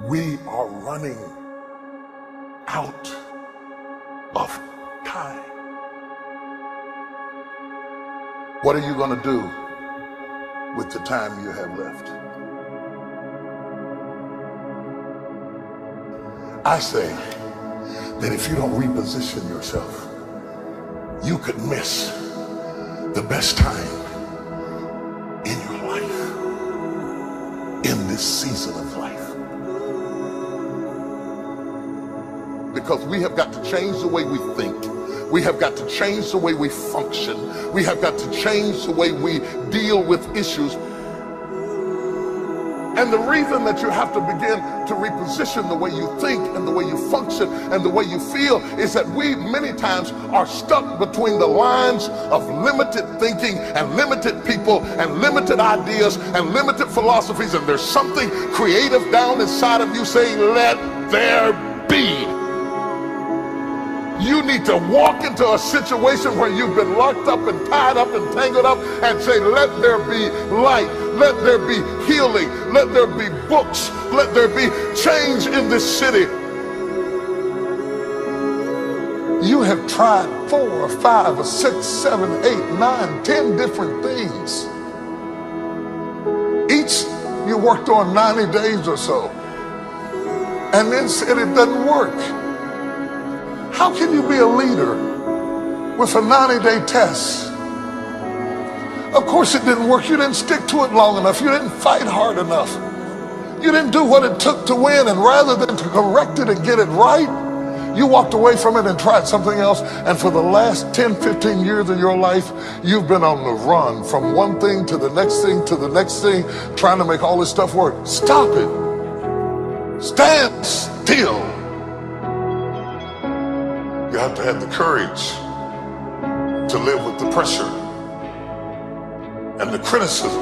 We are running out of time. What are you going to do with the time you have left? I say that if you don't reposition yourself, you could miss the best time in your life, in this season of life. Because we have got to change the way we think. We have got to change the way we function. We have got to change the way we deal with issues. And the reason that you have to begin to reposition the way you think and the way you function and the way you feel is that we many times are stuck between the lines of limited thinking and limited people and limited ideas and limited philosophies, and there's something creative down inside of you saying, let there be. You need to walk into a situation where you've been locked up and tied up and tangled up and say, let there be light, let there be healing, let there be books, let there be change in this city. You have tried 4 or 5 or 6, 7, 8, 9, 10 different things. Each you worked on 90 days or so and then said it doesn't work. How can you be a leader with a 90-day test? Of course it didn't work. You didn't stick to it long enough. You didn't fight hard enough. You didn't do what it took to win, and rather than to correct it and get it right, you walked away from it and tried something else. And for the last 10, 15 years of your life, you've been on the run from one thing to the next thing to the next thing, trying to make all this stuff work. Stop it. Stand still. You have to have the courage to live with the pressure and the criticism.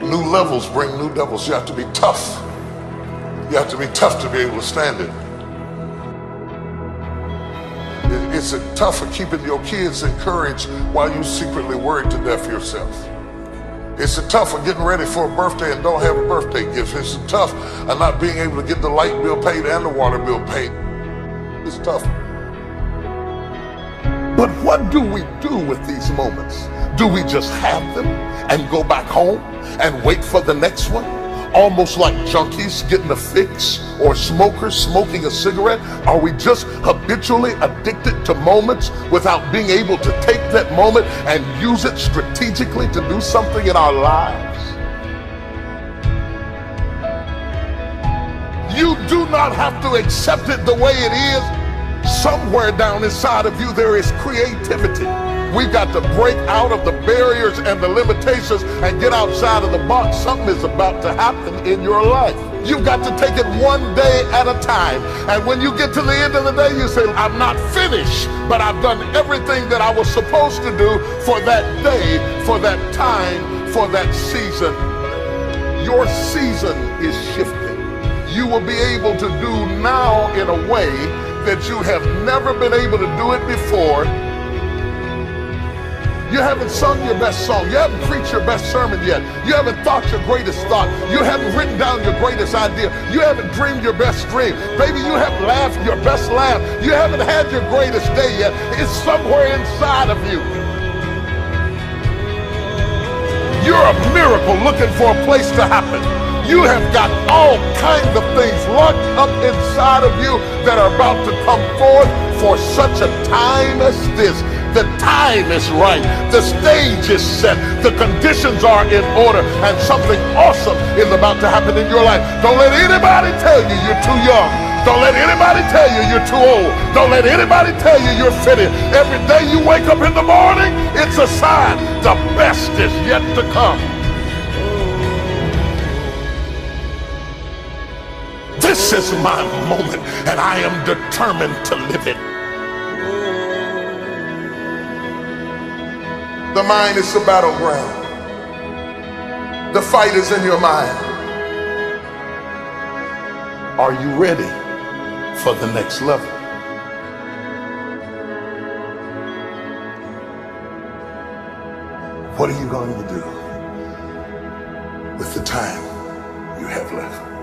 New levels bring new devils. You have to be tough. You have to be tough to be able to stand it. It's tough for keeping your kids encouraged while you secretly worried to death yourself. It's tough for getting ready for a birthday and don't have a birthday gift. It's tough of not being able to get the light bill paid and the water bill paid. It's tough. But what do we do with these moments? Do we just have them and go back home and wait for the next one? Almost like junkies getting a fix or smokers smoking a cigarette? Are we just habitually addicted to moments without being able to take that moment and use it strategically to do something in our lives? You do not have to accept it the way it is. Somewhere down inside of you there is creativity. We've got to break out of the barriers and the limitations and get outside of the box. Something is about to happen in your life. You've got to take it one day at a time. And when you get to the end of the day, you say, I'm not finished, but I've done everything that I was supposed to do for that day, for that time, for that season. Your season is shifting. You will be able to do now in a way that you have never been able to do it before. You haven't sung your best song. You haven't preached your best sermon yet. You haven't thought your greatest thought. You haven't written down your greatest idea. You haven't dreamed your best dream. Baby, you haven't laughed your best laugh. You haven't had your greatest day yet. It's somewhere inside of you. You're a miracle looking for a place to happen. You have got all kinds of things locked up inside of you that are about to come forth for such a time as this. The time is right. The stage is set. The conditions are in order, and something awesome is about to happen in your life. Don't let anybody tell you you're too young. Don't let anybody tell you you're too old. Don't let anybody tell you you're fitted. Every day you wake up in the morning, it's a sign the best is yet to come. This is my moment, and I am determined to live it. The mind is the battleground. The fight is in your mind. Are you ready for the next level? What are you going to do with the time you have left?